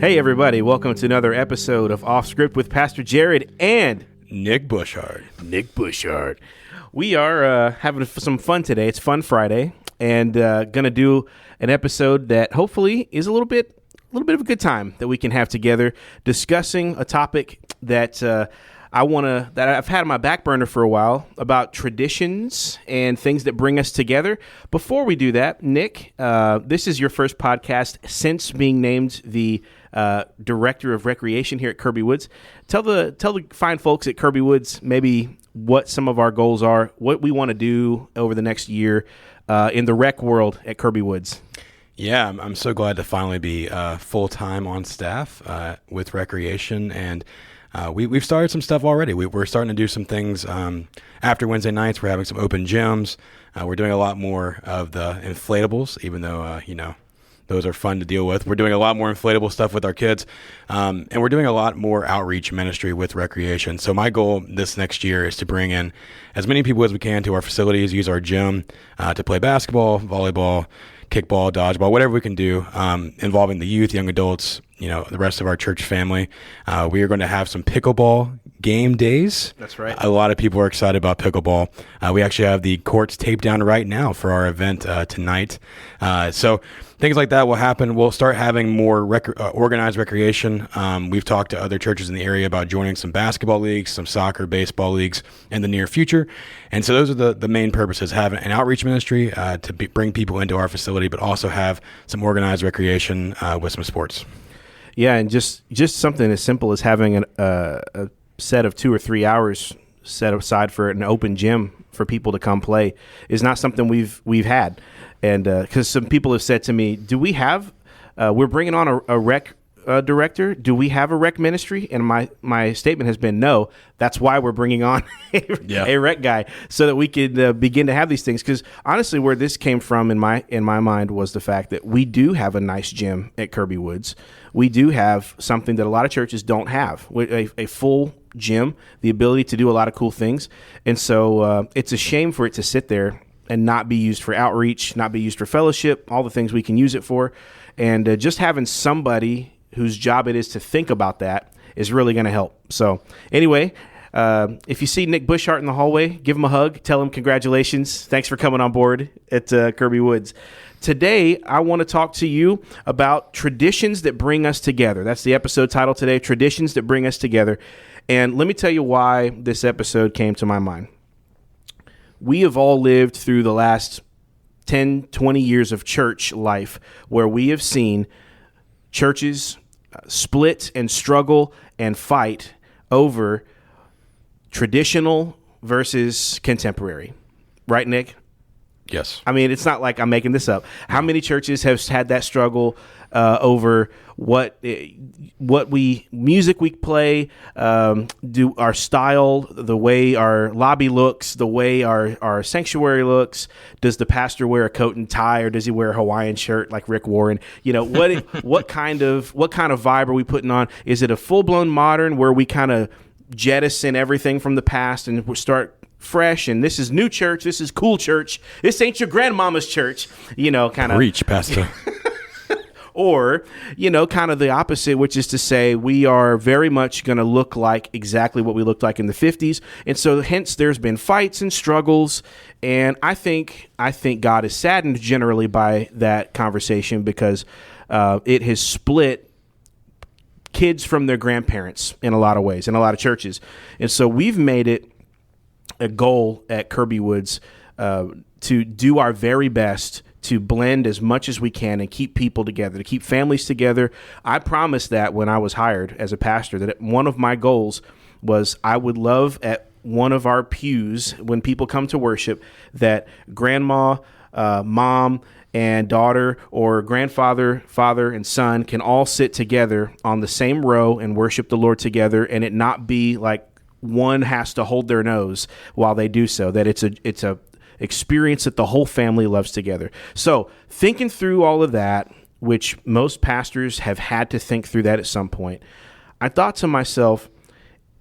Hey everybody, welcome to another episode of Off Script with Pastor Jared and Nick Bushart. Nick Bushart. We are having some fun today. It's Fun Friday, and going to do an episode that hopefully is a little bit of a good time that we can have together, discussing a topic that that I've had on my back burner for a while, about traditions and things that bring us together. Before we do that, Nick, this is your first podcast since being named the Director of Recreation here at Kirby Woods. Tell the fine folks at Kirby Woods maybe what some of our goals are, what we want to do over the next year in the rec world at Kirby Woods. Yeah, I'm so glad to finally be full-time on staff with Recreation, and we've started some stuff already. We're starting to do some things after Wednesday nights. We're having some open gyms. We're doing a lot more of the inflatables, even though, those are fun to deal with. We're doing a lot more inflatable stuff with our kids, and we're doing a lot more outreach ministry with Recreation. So my goal this next year is to bring in as many people as we can to our facilities, use our gym to play basketball, volleyball, kickball, dodgeball, whatever we can do, involving the youth, young adults, the rest of our church family. We are going to have some pickleball game days. That's right. A lot of people are excited about pickleball. We actually have the courts taped down right now for our event tonight. So things like that will happen. We'll start having more organized recreation. We've talked to other churches in the area about joining some basketball leagues, some soccer, baseball leagues in the near future. And so those are the main purposes: having an outreach ministry to bring people into our facility, but also have some organized recreation with some sports. Yeah, and just something as simple as having a set of 2 or 3 hours set aside for an open gym for people to come play is not something we've had. And because some people have said to me, do we have, we're bringing on a rec director, do we have a rec ministry? And my statement has been no. That's why we're bringing on a rec guy, so that we could begin to have these things. Because honestly, where this came from in my mind was the fact that we do have a nice gym at Kirby Woods. We do have something that a lot of churches don't have, a full gym, the ability to do a lot of cool things. And so it's a shame for it to sit there and not be used for outreach, not be used for fellowship, all the things we can use it for. And just having somebody whose job it is to think about that is really going to help. So anyway, if you see Nick Bushart in the hallway, give him a hug, tell him congratulations. Thanks for coming on board at Kirby Woods. Today, I want to talk to you about traditions that bring us together. That's the episode title today, Traditions That Bring Us Together. And let me tell you why this episode came to my mind. We have all lived through the last 10, 20 years of church life where we have seen churches split and struggle and fight over traditional versus contemporary. Right, Nick? Yes. I mean, it's not like I'm making this up. How many churches have had that struggle over what music we play, do our style, the way our lobby looks, the way our sanctuary looks? Does the pastor wear a coat and tie, or does he wear a Hawaiian shirt like Rick Warren? What kind of vibe are we putting on? Is it a full blown modern where we kind of jettison everything from the past and we start fresh, and this is new church, this is cool church, this ain't your grandmama's church, kind of Preach, Pastor. Or, kind of the opposite, which is to say we are very much going to look like exactly what we looked like in the 50s. And so hence there's been fights and struggles. And I think God is saddened generally by that conversation, because it has split kids from their grandparents in a lot of ways, in a lot of churches. And so we've made it a goal at Kirby Woods to do our very best to blend as much as we can and keep people together, to keep families together. I promised that when I was hired as a pastor, that one of my goals was I would love at one of our pews when people come to worship that grandma, mom, and daughter, or grandfather, father, and son can all sit together on the same row and worship the Lord together, and it not be like one has to hold their nose while they do so, that it's a experience that the whole family loves together. So thinking through all of that, which most pastors have had to think through that at some point, I thought to myself,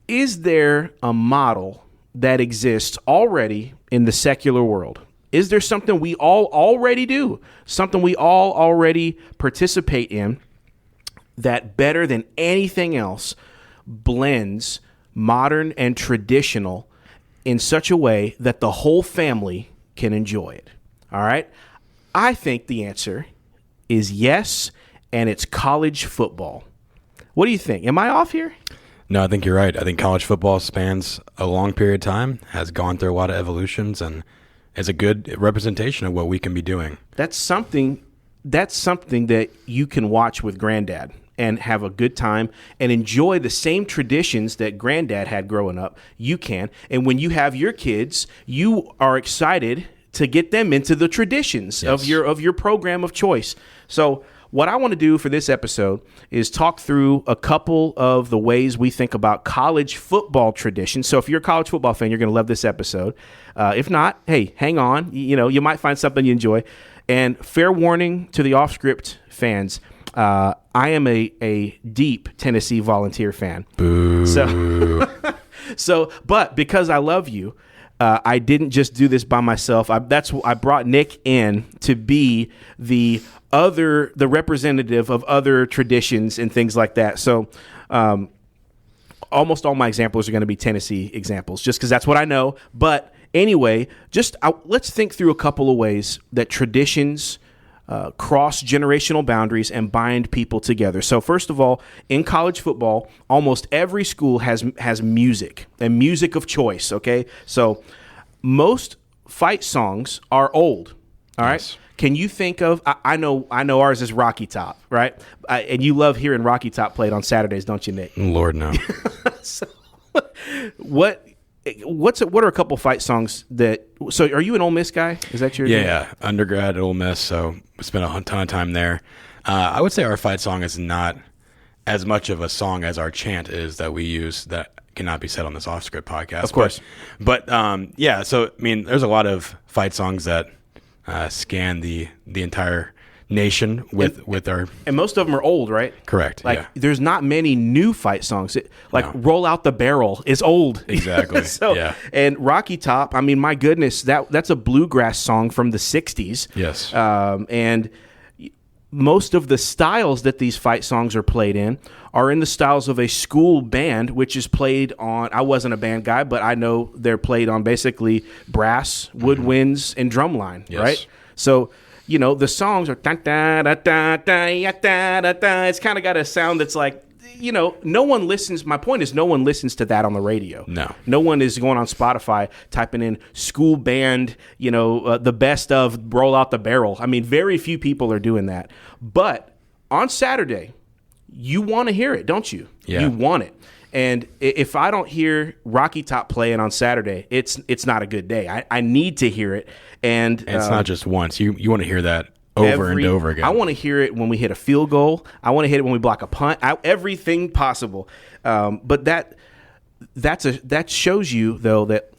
is there a model that exists already in the secular world? Is there something we all already do, something we all already participate in that better than anything else blends modern and traditional in such a way that the whole family can enjoy it. All right? I think the answer is yes, and it's college football. What do you think? Am I off here? No, I think you're right. I think college football spans a long period of time, has gone through a lot of evolutions, and is a good representation of what we can be doing. That's something that you can watch with Granddad and have a good time and enjoy the same traditions that Granddad had growing up. You can. And when you have your kids, you are excited to get them into the traditions of your program of choice. So what I want to do for this episode is talk through a couple of the ways we think about college football traditions. So if you're a college football fan, you're going to love this episode. If not, hey, hang on. You might find something you enjoy. And fair warning to the off-script fans, I am a deep Tennessee Volunteer fan. Boo. But because I love you, I didn't just do this by myself. I brought Nick in to be the representative of other traditions and things like that. So almost all my examples are going to be Tennessee examples, just because that's what I know. But anyway, let's think through a couple of ways that traditions cross generational boundaries and bind people together. So first of all, in college football, almost every school has music and music of choice. Okay, so most fight songs are old. All right. Yes. Can you think of? I know ours is Rocky Top, right? And you love hearing Rocky Top played on Saturdays, don't you, Nick? Lord, no. So, what are a couple fight songs that? So, are you an Ole Miss guy? Is that your name? Yeah, undergrad at Ole Miss, so spent a ton of time there. I would say our fight song is not as much of a song as our chant is that we use that cannot be said on this off-script podcast. Of course. But yeah, so I mean, there's a lot of fight songs that scan the entire nation with our, and most of them are old, right? Correct. Like there's not many new fight songs. Roll Out the Barrel is old. Exactly. And Rocky Top, I mean, my goodness, that's a bluegrass song from the 60s. Yes. And most of the styles that these fight songs are played in are in the styles of a school band, which is played on, I wasn't a band guy, but I know they're played on basically brass, woodwinds, and drumline, right? So, the songs are it's kind of got a sound that's like, no one listens. My point is no one listens to that on the radio. No one is going on Spotify typing in school band, the best of Roll Out the Barrel. I mean, very few people are doing that. But on Saturday, you want to hear it, don't you? Yeah. You want it. And if I don't hear Rocky Top playing on Saturday, it's not a good day. I need to hear it. And it's not just once. You want to hear that over and over again. I want to hear it when we hit a field goal. I want to hit it when we block a punt. Everything possible. But that shows you, though, that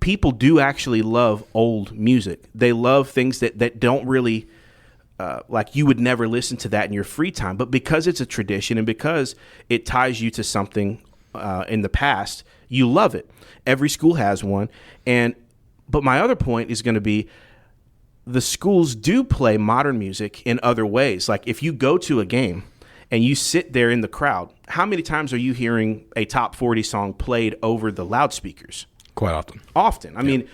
people do actually love old music. They love things that don't really like you would never listen to that in your free time. But because it's a tradition and because it ties you to something in the past, you love it. Every school has one. But my other point is going to be, the schools do play modern music in other ways. Like if you go to a game and you sit there in the crowd, how many times are you hearing a top 40 song played over the loudspeakers? Quite often. I mean,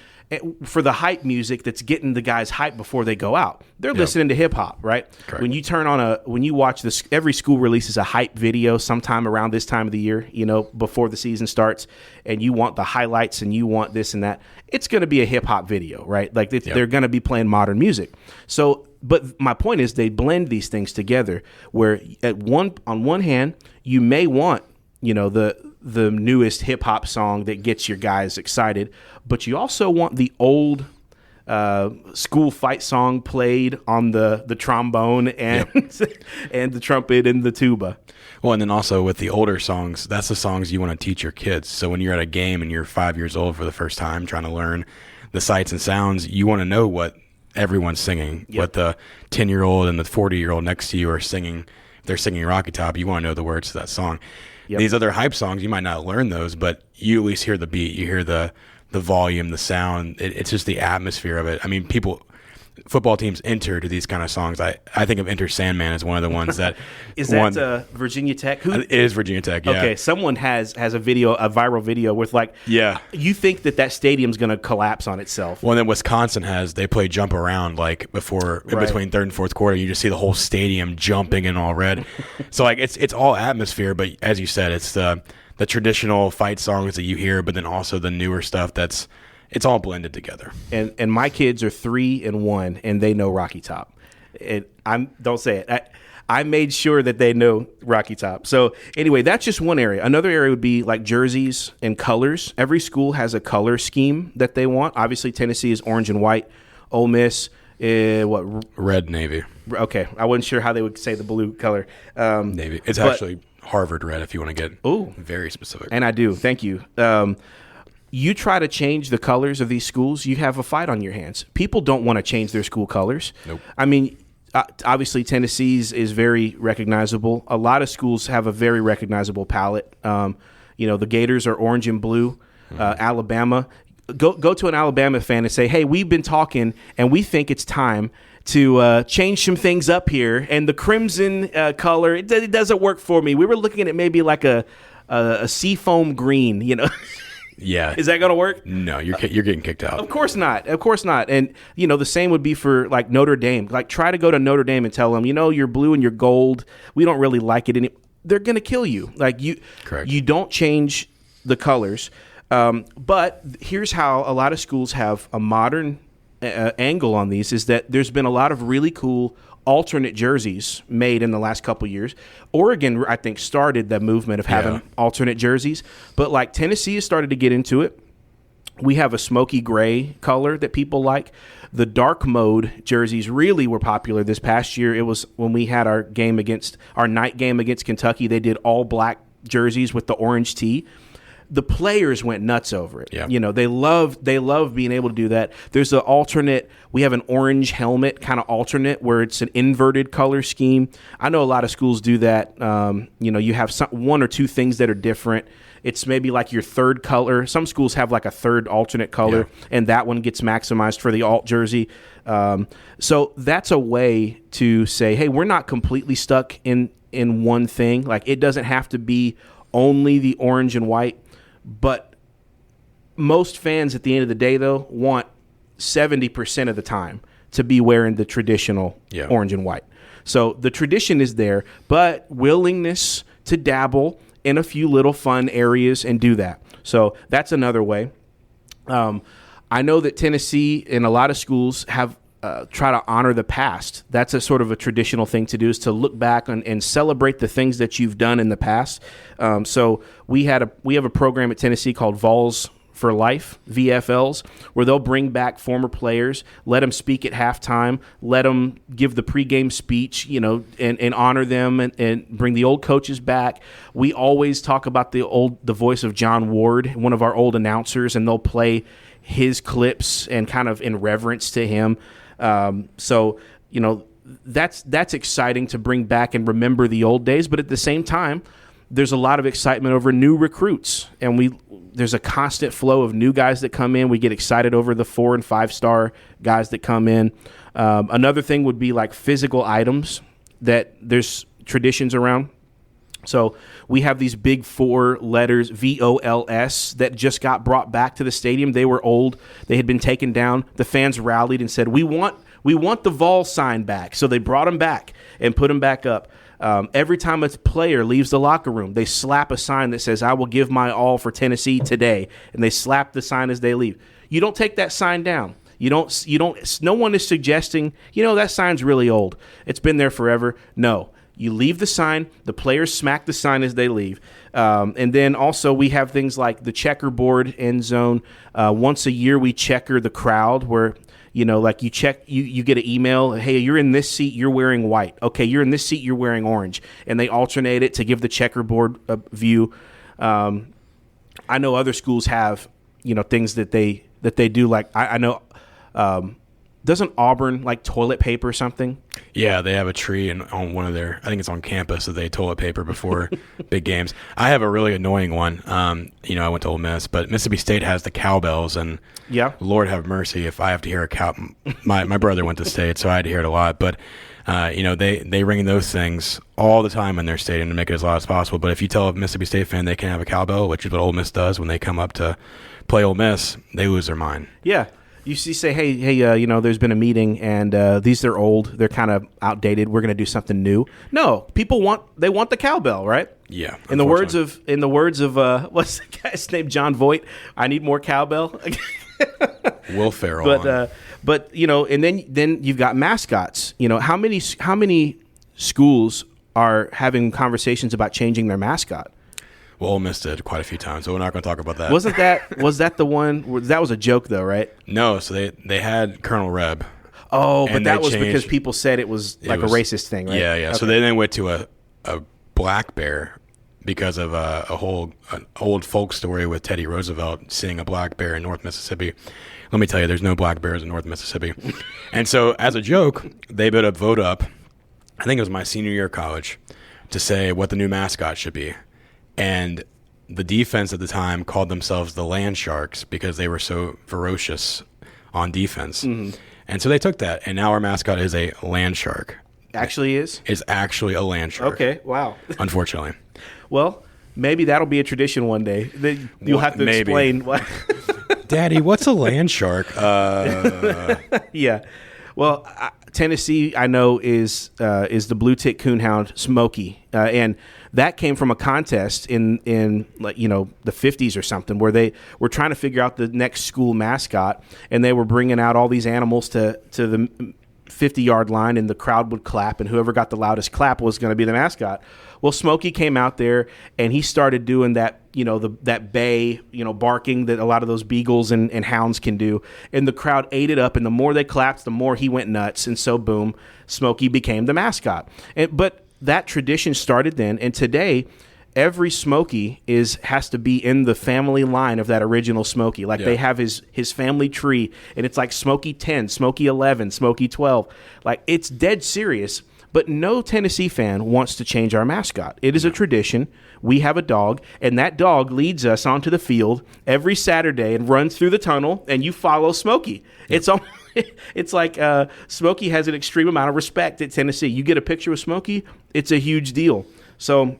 for the hype music that's getting the guys hyped before they go out, they're listening to hip hop, right? Correct. When you watch this, every school releases a hype video sometime around this time of the year, before the season starts, and you want the highlights and you want this and that. It's going to be a hip hop video, right? Like they're going to be playing modern music. So, but my point is they blend these things together where on one hand, you may want, the newest hip hop song that gets your guys excited, but you also want the old school fight song played on the trombone and and the trumpet and the tuba. Well, and then also with the older songs, that's the songs you want to teach your kids. So when you're at a game and you're 5 years old for the first time trying to learn the sights and sounds, you want to know what everyone's singing, what the 10-year-old and the 40-year-old next to you are singing. If they're singing Rocky Top, you want to know the words to that song. These other hype songs, you might not learn those, but you at least hear the beat, you hear the volume, the sound. It's just the atmosphere of it. I mean, football teams enter to these kind of songs. I think of Enter Sandman as one of the ones that is that Virginia Tech? It is Virginia Tech. Yeah. Okay, someone has a viral video with you think that stadium's going to collapse on itself. Well, then Wisconsin they play Jump Around between third and fourth quarter. You just see the whole stadium jumping in all red. So it's all atmosphere, but as you said, it's the traditional fight songs that you hear, but then also the newer stuff it's all blended together. And my kids are 3 and 1, and they know Rocky Top. And don't say it. I made sure that they know Rocky Top. So anyway, that's just one area. Another area would be like jerseys and colors. Every school has a color scheme that they want. Obviously, Tennessee is orange and white. Ole Miss, red, navy. Okay, I wasn't sure how they would say the blue color. Navy. It's actually Harvard red if you want to get very specific. And I do. Thank you. You try to change the colors of these schools, you have a fight on your hands. People don't want to change their school colors. Nope. I mean, obviously Tennessee's is very recognizable. A lot of schools have a very recognizable palette. The Gators are orange and blue. Alabama, go to an Alabama fan and say, hey, we've been talking and we think it's time to change some things up here. And the crimson color, it doesn't work for me. We were looking at maybe like a seafoam green, Yeah. Is that going to work? No, you're getting kicked out. Of course not. And, the same would be for, like, Notre Dame. Like, try to go to Notre Dame and tell them, you're blue and you're gold. We don't really like it. They're going to kill you. Like, Correct. You don't change the colors. But here's how a lot of schools have a modern angle on these is that there's been a lot of really cool alternate jerseys made in the last couple years. Oregon, I think, started the movement of having alternate jerseys, but like Tennessee has started to get into it. We have a smoky gray color that people like. The dark mode jerseys really were popular this past year. It was when we had our night game against Kentucky. They did all black jerseys with the orange tee. The players went nuts over it. Yeah. They love being able to do that. There's an alternate. We have an orange helmet kind of alternate where it's an inverted color scheme. I know a lot of schools do that. You have one or two things that are different. It's maybe like your third color. Some schools have like a third alternate color, and that one gets maximized for the alt jersey. So that's a way to say, hey, we're not completely stuck in one thing. Like, it doesn't have to be only the orange and white. But most fans at the end of the day, though, want 70% of the time to be wearing the traditional orange and white. So the tradition is there, but willingness to dabble in a few little fun areas and do that. So that's another way. I know that Tennessee and a lot of schools have try to honor the past. That's a sort of a traditional thing to do, is to look back and celebrate the things that you've done in the past. So we have a program at Tennessee called Vols for Life, VFLs, where they'll bring back former players, let them speak at halftime, let them give the pregame speech, and honor them and bring the old coaches back. We always talk about the voice of John Ward, one of our old announcers, and they'll play his clips and kind of in reverence to him. So that's exciting to bring back and remember the old days. But at the same time, there's a lot of excitement over new recruits, and there's a constant flow of new guys that come in. We get excited over the 4- and 5-star guys that come in. Another thing would be like physical items that there's traditions around. So we have these big 4 letters, VOLS, that just got brought back to the stadium. They were old. They had been taken down. The fans rallied and said, we want the Vol sign back. So they brought them back and put them back up. Every time a player leaves the locker room, they slap a sign that says, I will give my all for Tennessee today. And they slap the sign as they leave. You don't take that sign down. No one is suggesting, that sign's really old. It's been there forever. No. You leave the sign, the players smack the sign as they leave. And then also we have things like the checkerboard end zone. Once a year we checker the crowd where, like you check, you get an email, hey, you're in this seat, you're wearing white. Okay, you're in this seat, you're wearing orange. And they alternate it to give the checkerboard view. I know other schools have, things that they do. Like I know doesn't Auburn like toilet paper something? Yeah, they have a tree on one of their, I think it's on campus, that they toilet paper before big games. I have a really annoying one. I went to Ole Miss, but Mississippi State has the cowbells, and Lord have mercy if I have to hear a cow. My brother went to State, so I had to hear it a lot. But they ring those things all the time in their stadium to make it as loud as possible. But if you tell a Mississippi State fan they can have a cowbell, which is what Ole Miss does when they come up to play Ole Miss, they lose their mind. Yeah. You say, hey, there's been a meeting, and these are old. They're kind of outdated. We're going to do something new. No, people want the cowbell, right? Yeah. In the words of what's the guy's name? John Voight. I need more cowbell. Will Ferrell. But and then you've got mascots. How many schools are having conversations about changing their mascot? Well, Ole Miss did quite a few times, so we're not going to talk about that. Was that the one? That was a joke, though, right? No, so they had Colonel Reb. Oh, but that was because people said it was a racist thing, right? Yeah. Okay. So they then went to a black bear because of an old folk story with Teddy Roosevelt seeing a black bear in North Mississippi. Let me tell you, there's no black bears in North Mississippi. And so as a joke, they put a vote up, I think it was my senior year of college, to say what the new mascot should be. And the defense at the time called themselves the Land Sharks because they were so ferocious on defense. Mm-hmm. And so they took that, and now our mascot is a land shark. Actually is? Is actually a land shark. Okay, wow. Unfortunately. Well, maybe that'll be a tradition one day. You'll have to explain what. Daddy, what's a land shark? Yeah. Well, Tennessee, I know, is the blue tick coonhound Smokey, and that came from a contest in the 50s or something, where they were trying to figure out the next school mascot, and they were bringing out all these animals to the 50-yard line, and the crowd would clap, and whoever got the loudest clap was going to be the mascot. Well, Smokey came out there, and he started doing that, that bay, barking that a lot of those beagles and hounds can do. And the crowd ate it up, and the more they clapped, the more he went nuts. And so, boom, Smokey became the mascot. But that tradition started then, and today, every Smokey has to be in the family line of that original Smokey. Like they have his family tree, and it's like Smokey 10, Smokey 11, Smokey 12. Like, it's dead serious. But no Tennessee fan wants to change our mascot. It is a tradition. We have a dog, and that dog leads us onto the field every Saturday and runs through the tunnel, and you follow Smokey. It's like Smokey has an extreme amount of respect at Tennessee. You get a picture with Smokey, it's a huge deal. So,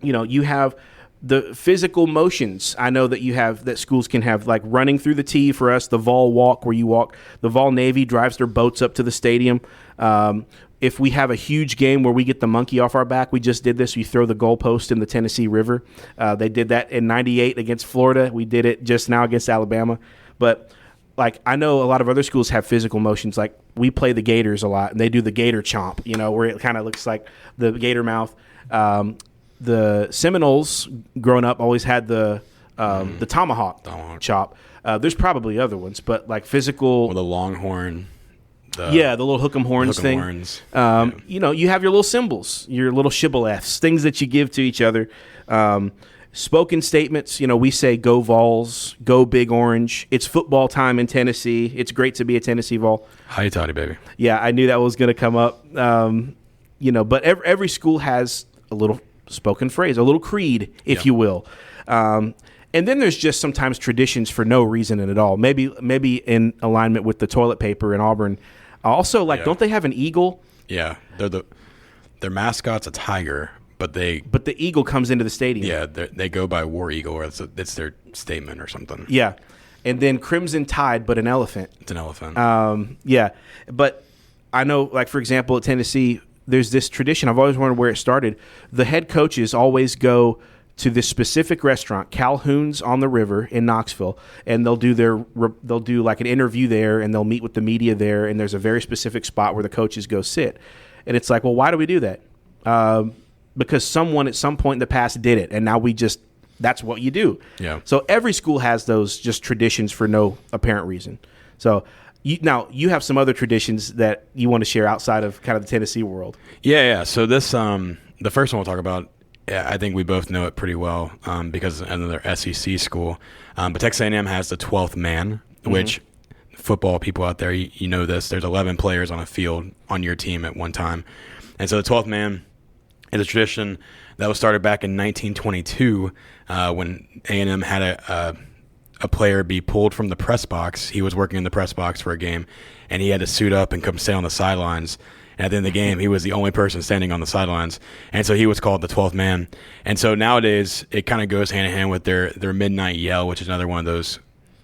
you have the physical motions. I know that schools can have, like running through the tee for us, the Vol walk where you walk. The Vol Navy drives their boats up to the stadium. If we have a huge game where we get the monkey off our back, we just did this. We throw the goalpost in the Tennessee River. They did that in '98 against Florida. We did it just now against Alabama. But I know a lot of other schools have physical motions. Like, we play the Gators a lot, and they do the Gator chomp, where it kind of looks like the Gator mouth. The Seminoles, growing up, always had the tomahawk chop. There's probably other ones, but like physical. Or the longhorn. The little hook 'em horns thing. You have your little symbols, your little shibboleths, things that you give to each other. Spoken statements, we say go Vols, go Big Orange. It's football time in Tennessee. It's great to be a Tennessee Vol. Hi, Toddy, baby. Yeah, I knew that was going to come up. But every school has a little spoken phrase, a little creed, if you will. And then there's just sometimes traditions for no reason at all. Maybe in alignment with the toilet paper in Auburn. Also, don't they have an eagle? Yeah, their mascot's a tiger, but the eagle comes into the stadium. Yeah, they go by War Eagle, or it's their statement or something. Yeah, and then Crimson Tide, but an elephant. It's an elephant. Yeah, but I know, like for example, at Tennessee, there's this tradition. I've always wondered where it started. The head coaches always go to this specific restaurant, Calhoun's on the River in Knoxville, and they'll do like an interview there, and they'll meet with the media there, and there's a very specific spot where the coaches go sit. And it's like, well, why do we do that? Because someone at some point in the past did it, and now that's what you do. Yeah. So every school has those just traditions for no apparent reason. So you have some other traditions that you want to share outside of kind of the Tennessee world. Yeah. So this, the first one we'll talk about, I think we both know it pretty well because of another SEC school. But Texas A&M has the 12th man, which football people out there, you know this. There's 11 players on a field on your team at one time. And so the 12th man is a tradition that was started back in 1922 when A&M had a player be pulled from the press box. He was working in the press box for a game, and he had to suit up and come stand on the sidelines. And at the end of the game, he was the only person standing on the sidelines. And so he was called the 12th man. And so nowadays, it kind of goes hand in hand with their midnight yell, which is another one of those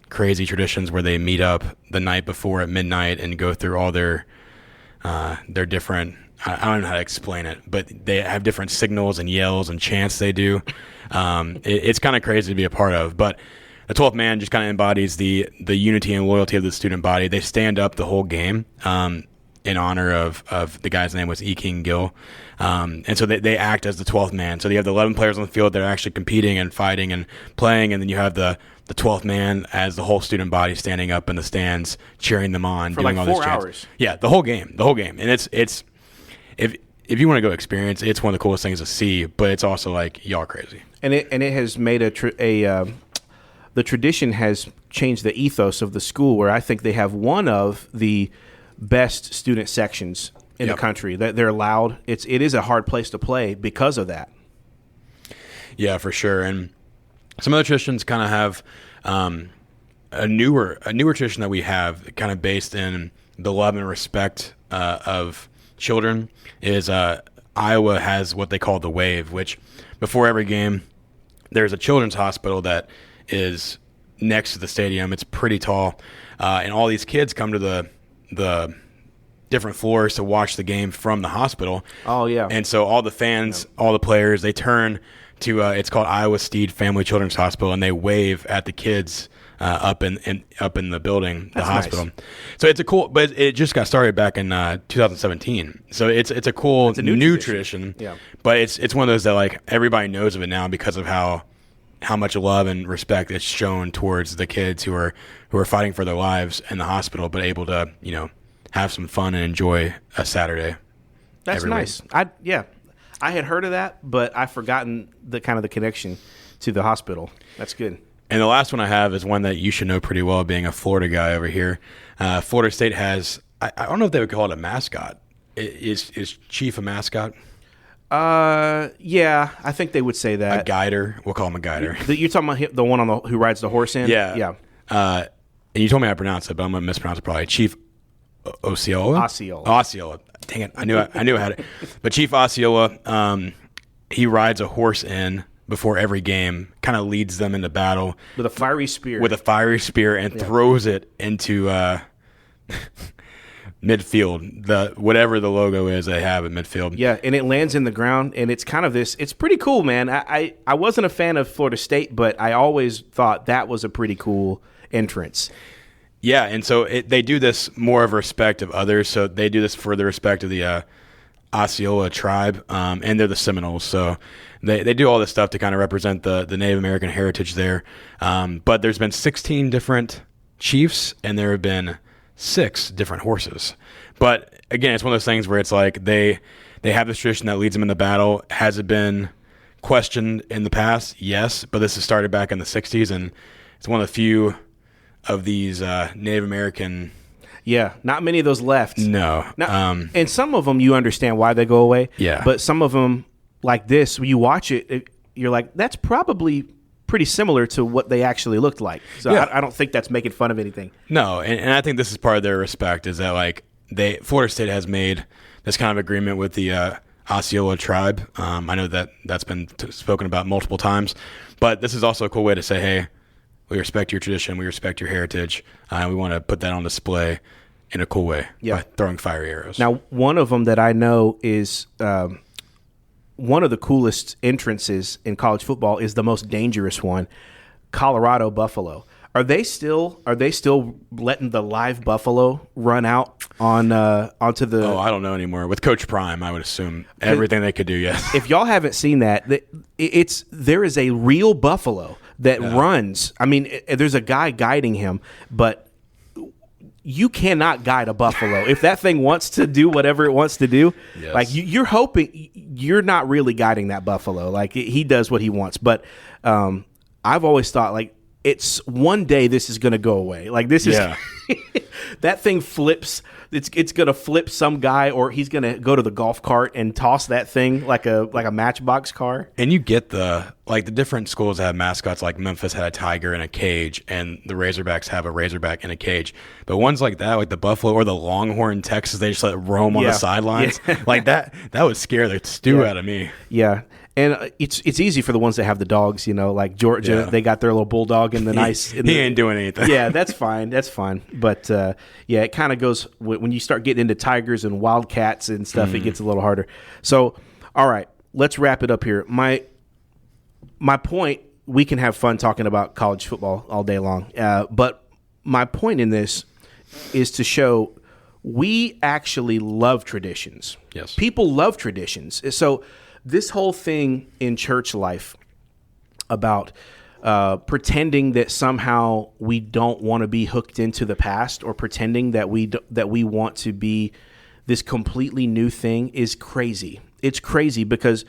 crazy traditions where they meet up the night before at midnight and go through all their different, I don't know how to explain it, but they have different signals and yells and chants they do. It's kind of crazy to be a part of. But the 12th man just kind of embodies the unity and loyalty of the student body. They stand up the whole game in honor of the guy's name was E. King Gill. And so they act as the 12th man. So you have the 11 players on the field that are actually competing and fighting and playing, and then you have the 12th man as the whole student body standing up in the stands, cheering them on, for doing like all 4 these chants. hours. Yeah, the whole game. And it's if you want to go experience, it's one of the coolest things to see, but it's also like y'all crazy. And it has made the tradition has changed the ethos of the school, where I think they have one of the best student sections in the country. That they're loud. It is a hard place to play because of that. Yeah, for sure. And some other traditions kind of have a newer tradition that we have, kind of based in the love and respect of children. Is Iowa has what they call the Wave, which before every game, there's a children's hospital that is next to the stadium. It's pretty tall, and all these kids come to the different floors to watch the game from the hospital. Oh yeah. And so all the fans, all the players, they turn to it's called Iowa Steed Family Children's Hospital, and they wave at the kids up in the building, the hospital. Nice. So it's a cool, but it just got started back in 2017. So it's a cool it's a new tradition. Yeah. But it's one of those that like everybody knows of it now because of how much love and respect it's shown towards the kids who are fighting for their lives in the hospital, but able to have some fun and enjoy a Saturday. That's nice. I had heard of that, but I've forgotten the connection to the hospital. That's good. And the last one I have is one that you should know pretty well, being a Florida guy over here. Florida State has, I don't know if they would call it a mascot. Is Chief a mascot? Yeah, I think they would say that. A guider. We'll call him a guider. You're talking about the one who rides the horse in? Yeah. Yeah. And you told me how to pronounce it, but I'm going to mispronounce it probably. Chief Osceola? Osceola. Dang it. I knew I had it. But Chief Osceola, he rides a horse in before every game, kind of leads them into battle. With a fiery spear. And throws it into midfield, whatever the logo is they have at midfield. Yeah, and it lands in the ground, and it's kind of this. It's pretty cool, man. I wasn't a fan of Florida State, but I always thought that was a pretty cool entrance. Yeah, and so they do this more of respect of others. So they do this for the respect of the Osceola tribe, and they're the Seminoles. So they do all this stuff to kind of represent the Native American heritage there. But there's been 16 different chiefs, and there have been 6 different horses. But again, it's one of those things where it's like they have this tradition that leads them into battle. Has it been questioned in the past? Yes, but this has started back in the 60s, and it's one of the few of these Native American. Yeah, not many of those left. No. And some of them you understand why they go away. Yeah. But some of them, like this, when you watch it, you're like, that's probably pretty similar to what they actually looked like. So yeah. I don't think that's making fun of anything. No, and I think this is part of their respect is that like Florida State has made this kind of agreement with the Osceola tribe. I know that's been spoken about multiple times, but this is also a cool way to say, hey, we respect your tradition, we respect your heritage, and we want to put that on display in a cool way by throwing fiery arrows. Now, one of them that I know is one of the coolest entrances in college football is the most dangerous one, Colorado Buffalo. Are they still letting the live buffalo run out onto the? Oh, I don't know anymore. With Coach Prime, I would assume everything they could do. Yes. If y'all haven't seen that, there is a real buffalo that runs. I mean, there's a guy guiding him, but you cannot guide a buffalo. If that thing wants to do whatever it wants to do, like you're hoping you're not really guiding that buffalo. Like he does what he wants. But I've always thought like it's one day this is going to go away. Like this is That thing flips. It's gonna flip some guy, or he's gonna go to the golf cart and toss that thing like a Matchbox car. And you get the different schools that have mascots, like Memphis had a tiger in a cage, and the Razorbacks have a Razorback in a cage. But ones like that, like the Buffalo or the Longhorn in Texas, they just let it roam on the sidelines. Yeah. Like that would scare the stew out of me. Yeah. And it's easy for the ones that have the dogs, like Georgia. Yeah. They got their little bulldog in the nice. He ain't doing anything. Yeah, that's fine. That's fine. But it kind of goes when you start getting into tigers and wildcats and stuff. It gets a little harder. So, all right, let's wrap it up here. My point. We can have fun talking about college football all day long, but my point in this is to show we actually love traditions. Yes, people love traditions. So. This whole thing in church life about pretending that somehow we don't want to be hooked into the past, or pretending that we want to be this completely new thing is crazy. It's crazy because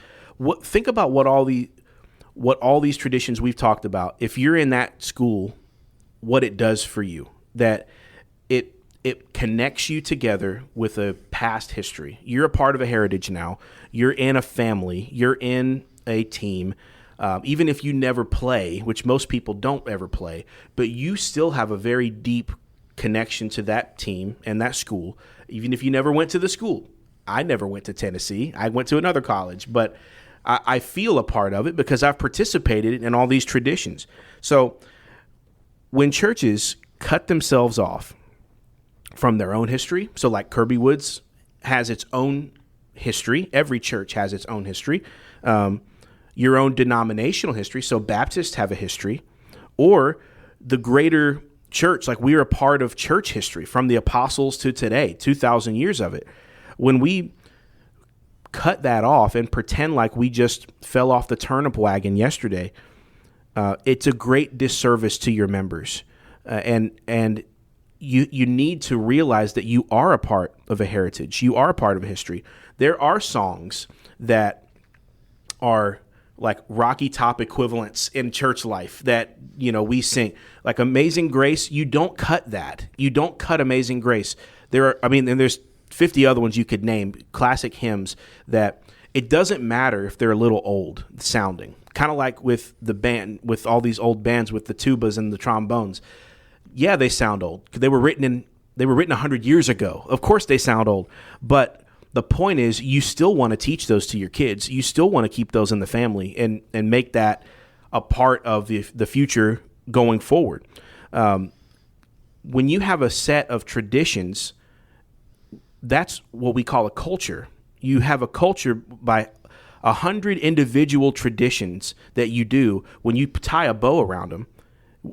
think about what all these traditions we've talked about. If you're in that school, what it does for you, that it connects you together with a past history. You're a part of a heritage now. You're in a family. You're in a team. Even if you never play, which most people don't ever play, but you still have a very deep connection to that team and that school, even if you never went to the school. I never went to Tennessee. I went to another college, but I feel a part of it because I've participated in all these traditions. So when churches cut themselves off from their own history. So like Kirby Woods has its own history. Every church has its own history. Your own denominational history. So Baptists have a history. Or the greater church, like we are a part of church history from the apostles to today, 2,000 years of it. When we cut that off and pretend like we just fell off the turnip wagon yesterday, it's a great disservice to your members. And you need to realize that you are a part of a heritage. You are a part of a history. There are songs that are like Rocky Top equivalents in church life that, we sing. Like Amazing Grace, you don't cut that. You don't cut Amazing Grace. And there's 50 other ones you could name, classic hymns that it doesn't matter if they're a little old sounding. Kind of like with the band, with all these old bands with the tubas and the trombones. Yeah, they sound old. They were written 100 years ago. Of course they sound old. But the point is you still want to teach those to your kids. You still want to keep those in the family and make that a part of the future going forward. When you have a set of traditions, that's what we call a culture. You have a culture by 100 individual traditions that you do. When you tie a bow around them,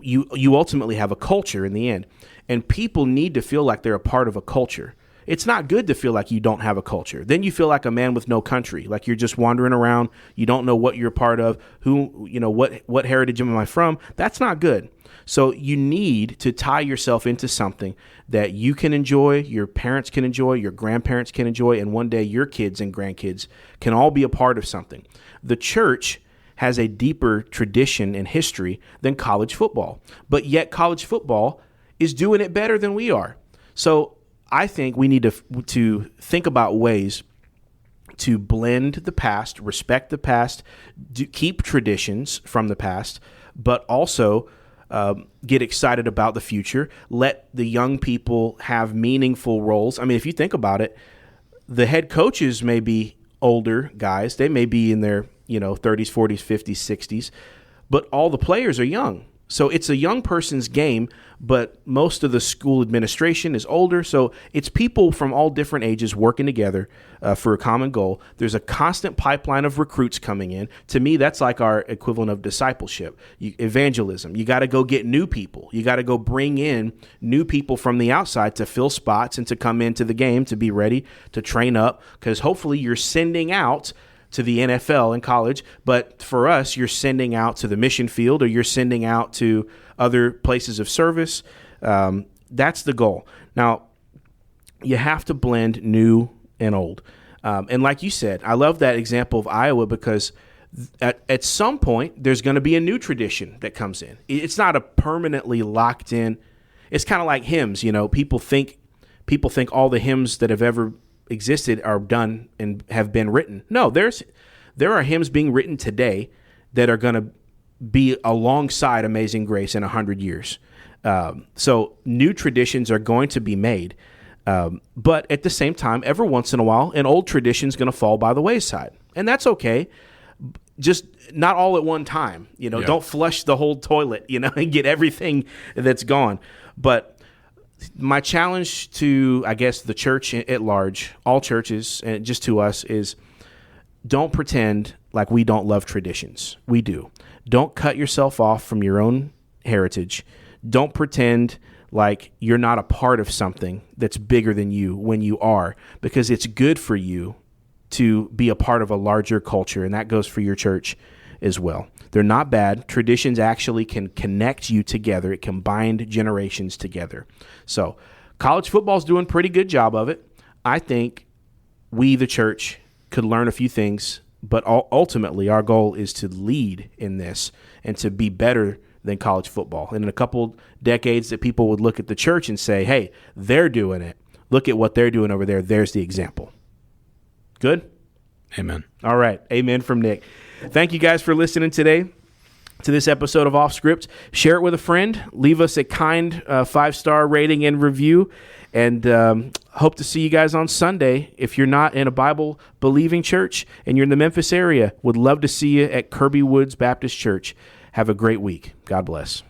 you ultimately have a culture in the end. And people need to feel like they're a part of a culture. It's not good to feel like you don't have a culture. Then you feel like a man with no country, like you're just wandering around. You don't know what you're a part of, what heritage am I from? That's not good. So you need to tie yourself into something that you can enjoy, your parents can enjoy, your grandparents can enjoy, and one day your kids and grandkids can all be a part of something. The church has a deeper tradition and history than college football. But yet college football is doing it better than we are. So I think we need to think about ways to blend the past, respect the past, keep traditions from the past, but also get excited about the future. Let the young people have meaningful roles. I mean, if you think about it, the head coaches may be older guys. They may be in their 30s, 40s, 50s, 60s, but all the players are young. So it's a young person's game, but most of the school administration is older. So it's people from all different ages working together for a common goal. There's a constant pipeline of recruits coming in. To me, that's like our equivalent of discipleship, evangelism. You got to go get new people. You got to go bring in new people from the outside to fill spots and to come into the game, to be ready, to train up, because hopefully you're sending out to the NFL and college, but for us, you're sending out to the mission field or you're sending out to other places of service. That's the goal. Now, you have to blend new and old. And like you said, I love that example of Iowa because at some point, there's going to be a new tradition that comes in. It's not a permanently locked in. it's kind of like hymns. People think all the hymns that have ever existed are done and have been written. No, there are hymns being written today that are going to be alongside Amazing Grace in 100 years. So new traditions are going to be made. But at the same time, every once in a while, an old tradition is going to fall by the wayside. And that's okay. Just not all at one time. Don't flush the whole toilet, and get everything that's gone. But my challenge to, I guess, the church at large, all churches, and just to us, is don't pretend like we don't love traditions. We do. Don't cut yourself off from your own heritage. Don't pretend like you're not a part of something that's bigger than you when you are, because it's good for you to be a part of a larger culture, and that goes for your church as well. They're not bad. Traditions actually can connect you together. It can bind generations together. So college football's doing a pretty good job of it. I think we, the church, could learn a few things, but ultimately our goal is to lead in this and to be better than college football. And in a couple decades that people would look at the church and say, hey, they're doing it. Look at what they're doing over there. There's the example. Good? Amen. All right. Amen from Nick. Thank you guys for listening today to this episode of Off Script. Share it with a friend. Leave us a kind 5-star rating and review. And hope to see you guys on Sunday. If you're not in a Bible-believing church and you're in the Memphis area, would love to see you at Kirby Woods Baptist Church. Have a great week. God bless.